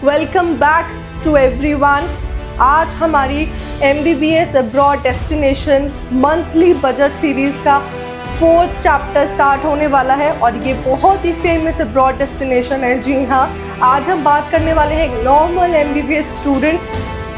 Welcome back to everyone. आज हमारी MBBS abroad destination monthly budget series का 4th chapter start होने वाला है और ये बहुत ही फेमस अब्रॉड डेस्टिनेशन है। जी हाँ, आज हम बात करने वाले हैं एक नॉर्मल MBBS स्टूडेंट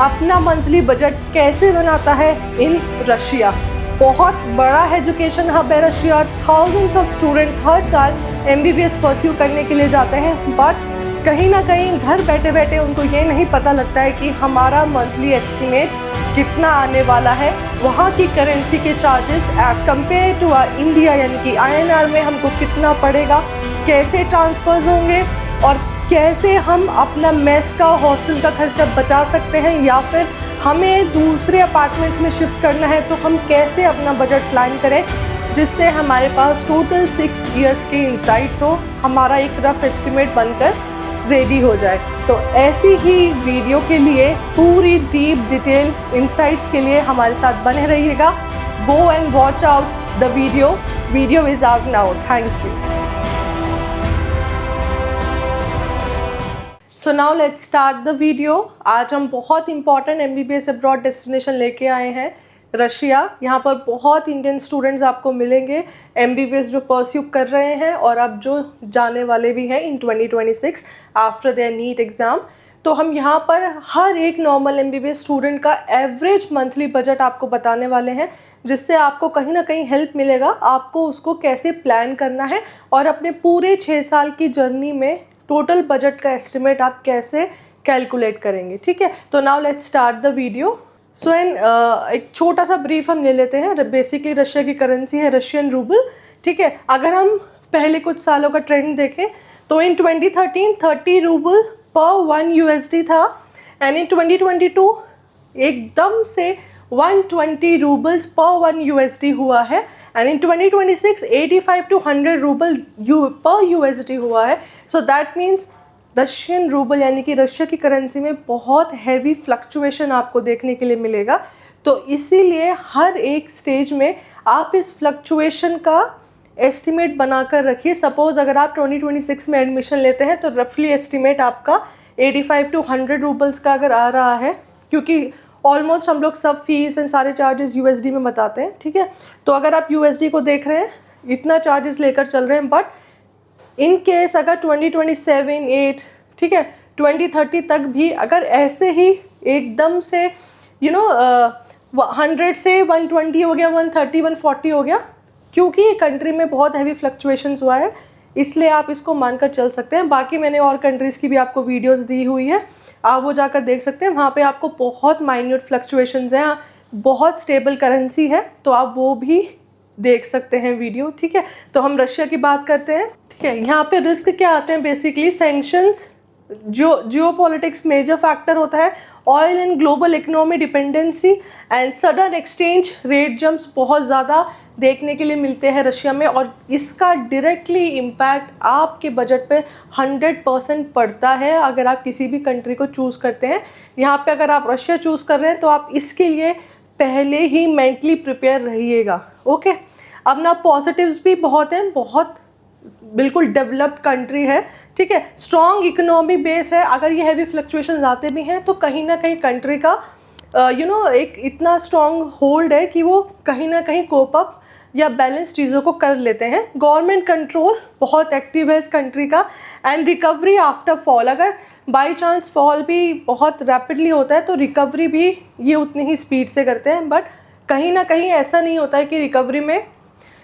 अपना मंथली बजट कैसे बनाता है इन रशिया। बहुत बड़ा एजुकेशन हब है रशिया। थाउजेंड्स ऑफ स्टूडेंट्स हर साल MBBS परस्यू करने के लिए जाते हैं, बट कहीं ना कहीं घर बैठे बैठे उनको ये नहीं पता लगता है कि हमारा मंथली एस्टिमेट कितना आने वाला है। वहाँ की करेंसी के charges as compare to India यानी कि INR में हमको कितना पड़ेगा, कैसे ट्रांसफर्स होंगे और कैसे हम अपना मेस का हॉस्टल का खर्चा बचा सकते हैं, या फिर हमें दूसरे अपार्टमेंट्स में शिफ्ट करना है तो हम कैसे अपना बजट प्लान करें जिससे हमारे पास टोटल 6 इयर्स के इंसाइट्स हो, हमारा एक रफ एस्टिमेट बनकर रेडी हो जाए। तो ऐसी ही वीडियो के लिए पूरी डीप डिटेल इंसाइट्स के लिए हमारे साथ बने रहिएगा। Go and watch out the video is out now. Thank you. So now let's start the video. आज हम बहुत इंपॉर्टेंट MBBS अब्रॉड डेस्टिनेशन लेके आए हैं रशिया। यहाँ पर बहुत इंडियन स्टूडेंट्स आपको मिलेंगे MBBS जो परस्यू कर रहे हैं और अब जो जाने वाले भी हैं इन 2026 आफ्टर देयर नीट एग्ज़ाम। तो हम यहाँ पर हर एक नॉर्मल MBBS स्टूडेंट का एवरेज मंथली बजट आपको बताने वाले हैं, जिससे आपको कहीं ना कहीं हेल्प मिलेगा आपको उसको कैसे प्लान करना है और अपने पूरे 6 साल की जर्नी में टोटल बजट का एस्टिमेट आप कैसे कैलकुलेट करेंगे। ठीक है, तो now let's start the video. So एक छोटा सा ब्रीफ हम ले लेते हैं। बेसिकली रशिया की करेंसी है रशियन रूबल। ठीक है, अगर हम पहले कुछ सालों का ट्रेंड देखें तो इन 2013 30 रूबल पर 1 USD था, एंड इन 2022 एकदम से 120 रूबल्स पर 1 USD हुआ है, एंड इन 2026 85 to 100 रूबल पर USD हुआ है। So that means Russian rouble यानी कि रशिया की करेंसी में बहुत हैवी फ्लक्चुएशन आपको देखने के लिए मिलेगा। तो इसीलिए हर एक स्टेज में आप इस फ्लक्चुएशन का एस्टिमेट बनाकर रखिए। सपोज़ अगर आप 2026 में एडमिशन लेते हैं तो रफली एस्टिमेट आपका 85 to 100 रूबल्स का अगर आ रहा है, क्योंकि ऑलमोस्ट हम लोग सब फीस एंड सारे चार्जेस USD में बताते हैं। ठीक है, तो अगर आप USD को देख रहे हैं इतना चार्जेस लेकर चल रहे हैं, बट इन केस अगर 2027 8 ठीक है 2030 तक भी अगर ऐसे ही एकदम से 100 से 120 हो गया, 130 140 हो गया, क्योंकि ये कंट्री में बहुत हैवी फ्लक्चुएशंस हुआ है, इसलिए आप इसको मानकर चल सकते हैं। बाकी मैंने और कंट्रीज़ की भी आपको वीडियोस दी हुई है, आप वो जाकर देख सकते हैं। वहाँ पे आपको बहुत माइन्यूट फ्लक्चुएशंस हैं, बहुत स्टेबल करेंसी है, तो आप वो भी देख सकते हैं वीडियो। ठीक है, तो हम रशिया की बात करते हैं। ठीक है, यहाँ पे रिस्क क्या आते हैं basically sanctions, geopolitics major factor होता है, oil and global economy dependency and sudden exchange rate jumps बहुत ज़्यादा देखने के लिए मिलते हैं रशिया में, और इसका डायरेक्टली इम्पैक्ट आपके बजट पे 100% पड़ता है अगर आप किसी भी कंट्री को चूज़ करते हैं। यहाँ पे अगर आप रशिया चूज़ कर रहे हैं तो आप इसके लिए पहले ही मेंटली प्रिपेयर रहिएगा। ओके, अब ना पॉजिटिव्स भी बहुत हैं, बहुत बिल्कुल डेवलप्ड कंट्री है। ठीक है, स्ट्रॉन्ग इकोनॉमी बेस है। अगर ये हैवी फ्लक्चुएशंस आते भी हैं तो कहीं ना कहीं कंट्री का एक इतना स्ट्रॉन्ग होल्ड है कि वो कहीं ना कहीं कोप अप या बैलेंस चीज़ों को कर लेते हैं। गवर्नमेंट कंट्रोल बहुत एक्टिव है इस कंट्री का, एंड रिकवरी आफ्टर फॉल, अगर बाई चांस फॉल भी बहुत रैपिडली होता है तो रिकवरी भी ये उतनी ही स्पीड से करते हैं। बट कहीं ना कहीं ऐसा नहीं होता है कि रिकवरी में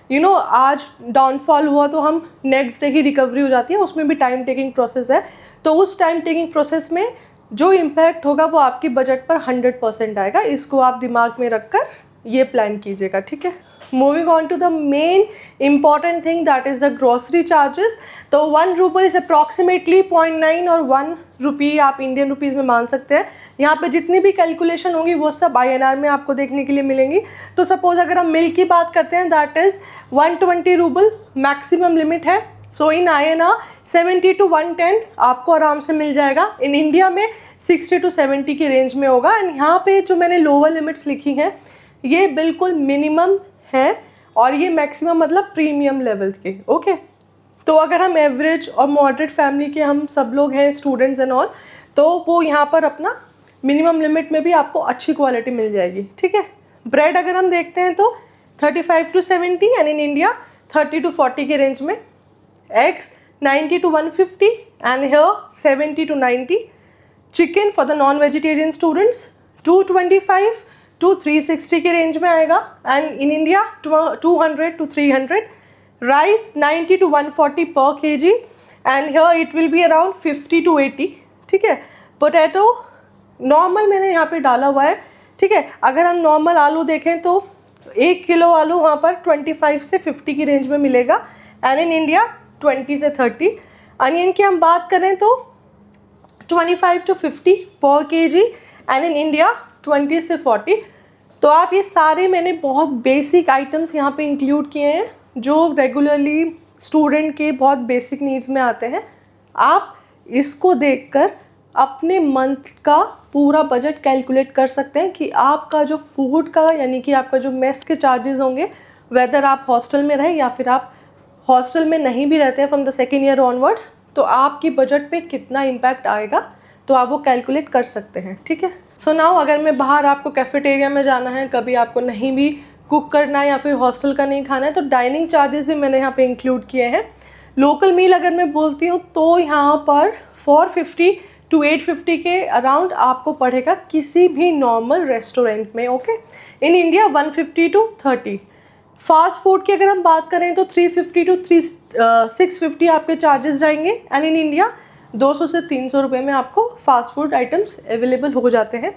आज डाउनफॉल हुआ तो हम नेक्स्ट डे ही रिकवरी हो जाती है, उसमें भी टाइम टेकिंग प्रोसेस है। तो उस टाइम टेकिंग प्रोसेस में जो इम्पैक्ट होगा वो आपके बजट पर 100% आएगा। इसको आप दिमाग में रखकर ये प्लान कीजिएगा। ठीक है, moving on to the main important thing that is the grocery charges. तो 1 रूबल इज़ अप्रॉक्सीमेटली 0.9 और 1 रुपी आप इंडियन रुपीज़ में मान सकते हैं। यहाँ पे जितनी भी कैलकुलेशन होंगी वो सब INR में आपको देखने के लिए मिलेंगी। तो सपोज़ अगर हम मिल्क की बात करते हैं that is 120 rouble maximum limit है। सो इन INR 70 to 110 आपको आराम से मिल जाएगा। इन इंडिया में 60 to 70 की रेंज में होगा। एंड यहाँ पे जो मैंने लोअर लिमिट्स लिखी हैं ये बिल्कुल मिनिमम है और ये मैक्सिमम मतलब प्रीमियम लेवल के। ओके, तो अगर हम एवरेज और मॉडरेट फैमिली के हम सब लोग हैं स्टूडेंट्स एंड ऑल, तो वो यहाँ पर अपना मिनिमम लिमिट में भी आपको अच्छी क्वालिटी मिल जाएगी, ठीक है। ब्रेड अगर हम देखते हैं तो 35 to 70 and in India 30 to 40 के रेंज में। Eggs 90 to 150 and here 70 to 90। Chicken for the non vegetarian students 225 to 360 के रेंज में आएगा and in India 200 to 300। Rice 90 to 140 per kg and here it will be around 50 to 80, ठीक है। Potato normal मैंने यहाँ पे डाला हुआ है, ठीक है। अगर हम नॉर्मल आलू देखें तो 1 किलो आलू वहाँ पर 25 से 50 की रेंज में मिलेगा एंड इन इंडिया 20 से 30। अनियन की हम बात करें तो 25 to 50 पर kg एंड इन इंडिया 20 से 40। तो आप ये सारे मैंने बहुत बेसिक आइटम्स यहाँ पे इंक्लूड किए हैं जो रेगुलरली स्टूडेंट के बहुत बेसिक नीड्स में आते हैं। आप इसको देखकर अपने मंथ का पूरा बजट कैलकुलेट कर सकते हैं कि आपका जो फूड का यानी कि आपका जो मेस के चार्जेस होंगे, वेदर आप हॉस्टल में रहें या फिर आप हॉस्टल में नहीं भी रहते हैं from the second year onwards, तो आपकी बजट पे कितना इम्पैक्ट आएगा तो आप वो कैलकुलेट कर सकते हैं, ठीक है। सो नाउ अगर मैं बाहर आपको कैफेटेरिया में जाना है, कभी आपको नहीं भी कुक करना है या फिर हॉस्टल का नहीं खाना है, तो डाइनिंग चार्जेस भी मैंने यहाँ पे इंक्लूड किए हैं। लोकल मील अगर मैं बोलती हूँ तो यहाँ पर 450 to 850 के अराउंड आपको पड़ेगा किसी भी नॉर्मल रेस्टोरेंट में, okay. In India 150 to 30। Fast food की अगर हम बात करें तो 350 to 650 आपके चार्जेस जाएंगे एंड इन इंडिया 200 से 300 रुपये में आपको फास्ट फूड आइटम्स अवेलेबल हो जाते हैं।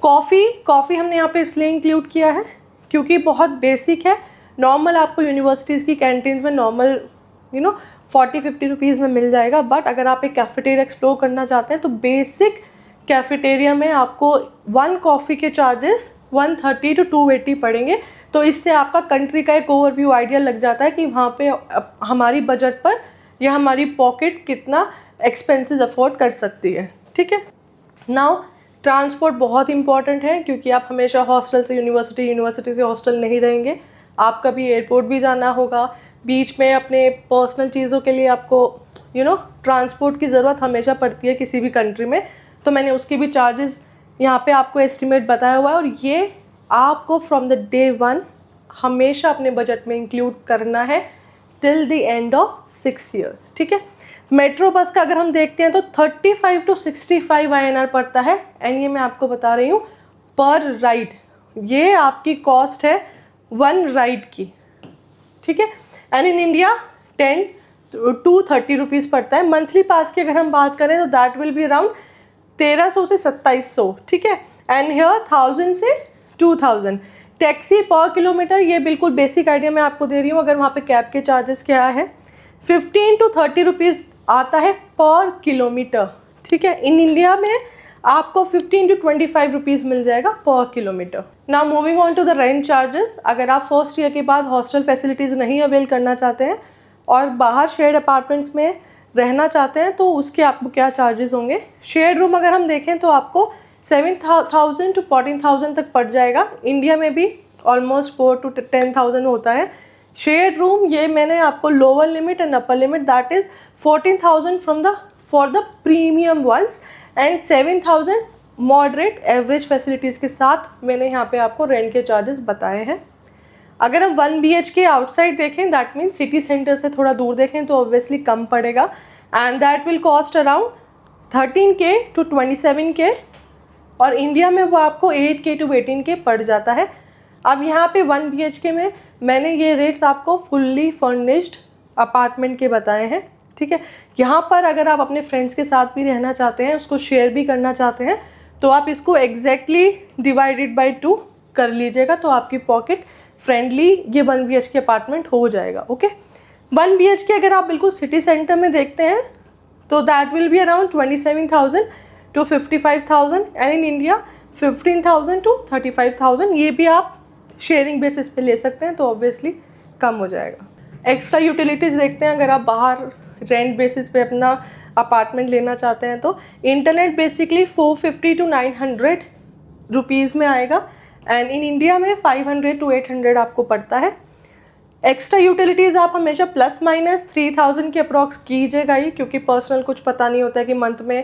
कॉफ़ी हमने यहाँ पे इसलिए इंक्लूड किया है क्योंकि बहुत बेसिक है। नॉर्मल आपको यूनिवर्सिटीज़ की कैंटीन में नॉर्मल 40-50 रुपीज़ में मिल जाएगा, बट अगर आप एक कैफेटेरिया एक्सप्लोर करना चाहते हैं तो बेसिक कैफेटेरिया में आपको 1 कॉफ़ी के चार्जेस 130 to 280 पड़ेंगे। तो इससे आपका कंट्री का एक ओवरव्यू आइडिया लग जाता है कि वहाँ पे हमारी बजट पर या हमारी पॉकेट कितना एक्सपेंसेस अफोर्ड कर सकती है, ठीक है। नाउ ट्रांसपोर्ट बहुत इंपॉर्टेंट है क्योंकि आप हमेशा हॉस्टल से यूनिवर्सिटी से हॉस्टल नहीं रहेंगे। आप कभी एयरपोर्ट भी जाना होगा, बीच में अपने पर्सनल चीज़ों के लिए आपको ट्रांसपोर्ट की ज़रूरत हमेशा पड़ती है किसी भी कंट्री में। तो मैंने उसके भी चार्जेस यहाँ पे आपको एस्टिमेट बताया हुआ है और ये आपको फ्रॉम द डे 1 हमेशा अपने बजट में इंक्लूड करना है till the end of 6 years, ठीक है। मेट्रो बस का अगर हम देखते हैं तो 35 to 65 INR पड़ता है एंड ये मैं आपको बता रही हूँ पर राइड। ये आपकी कॉस्ट है 1 राइड की, ठीक है। And in India 10 to 30 rupees पड़ता है। मंथली पास की अगर हम बात करें तो दैट विल बी अराउंड 1300 से 2700, ठीक है। एंड हियर 1000 से 2000। टैक्सी पर किलोमीटर, ये बिल्कुल बेसिक आइडिया मैं आपको दे रही हूँ। अगर वहाँ पे कैब के चार्जेस क्या है 15 to 30 रुपीज़ आता है पर किलोमीटर, ठीक है। इन इंडिया में आपको 15 to 25 रुपीज़ मिल जाएगा पर kilometre. Now moving on to the rent charges. अगर आप फर्स्ट ईयर के बाद हॉस्टल फैसिलिटीज़ नहीं अवेल करना चाहते हैं और बाहर शेयर्ड अपार्टमेंट्स में रहना चाहते हैं तो उसके आपको क्या चार्जेस होंगे। शेयर्ड रूम अगर हम देखें तो आपको 7,000 to 14,000 तक पड़ जाएगा। इंडिया में भी ऑलमोस्ट 4 to 10,000 होता है शेयर्ड रूम। ये मैंने आपको lower limit and upper limit that is 14,000 for the premium ones and 7,000 moderate average facilities के साथ मैंने यहाँ पे आपको रेंट के चार्जेस बताए हैं। अगर हम 1 BHK आउटसाइड देखें दैट मीन्स सिटी सेंटर से थोड़ा दूर देखें तो ऑब्वियसली कम पड़ेगा and that will cost around 13K to 27K और इंडिया में वो आपको 8K to 18K पड़ जाता है। अब यहाँ पे 1 BHK में मैंने ये रेट्स आपको फुल्ली फर्निश्ड अपार्टमेंट के बताए हैं, ठीक है। यहाँ पर अगर आप अपने फ्रेंड्स के साथ भी रहना चाहते हैं, उसको शेयर भी करना चाहते हैं तो आप इसको एग्जैक्टली डिवाइडेड बाई 2 कर लीजिएगा तो आपकी पॉकेट फ्रेंडली ये 1 BHK अपार्टमेंट हो जाएगा, ओके। 1 BHK अगर आप बिल्कुल सिटी सेंटर में देखते हैं तो that will be around 27,000 to 55,000 and in India 15,000 to 35,000। ये भी आप शेयरिंग बेसिस पे ले सकते हैं तो ऑब्वियसली कम हो जाएगा। एक्स्ट्रा यूटिलिटीज़ देखते हैं। अगर आप बाहर रेंट बेसिस पे अपना अपार्टमेंट लेना चाहते हैं तो इंटरनेट बेसिकली 450 to 900 रुपीज़ में आएगा एंड इन इंडिया में 500 to 800 आपको पड़ता है। एक्स्ट्रा यूटिलिटीज़ आप हमेशा ±3,000 के अप्रॉक्स कीजिएगा ही क्योंकि पर्सनल कुछ पता नहीं होता है कि मंथ में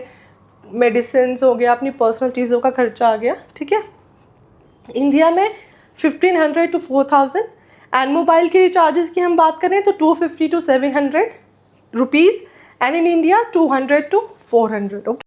मेडिसिन हो गया, अपनी पर्सनल चीज़ों का खर्चा आ गया, ठीक है। इंडिया में 1500 to 4000 एंड मोबाइल के रिचार्जेस की हम बात करें तो 250 to 700 rupees and in India 200 to 400। Okay,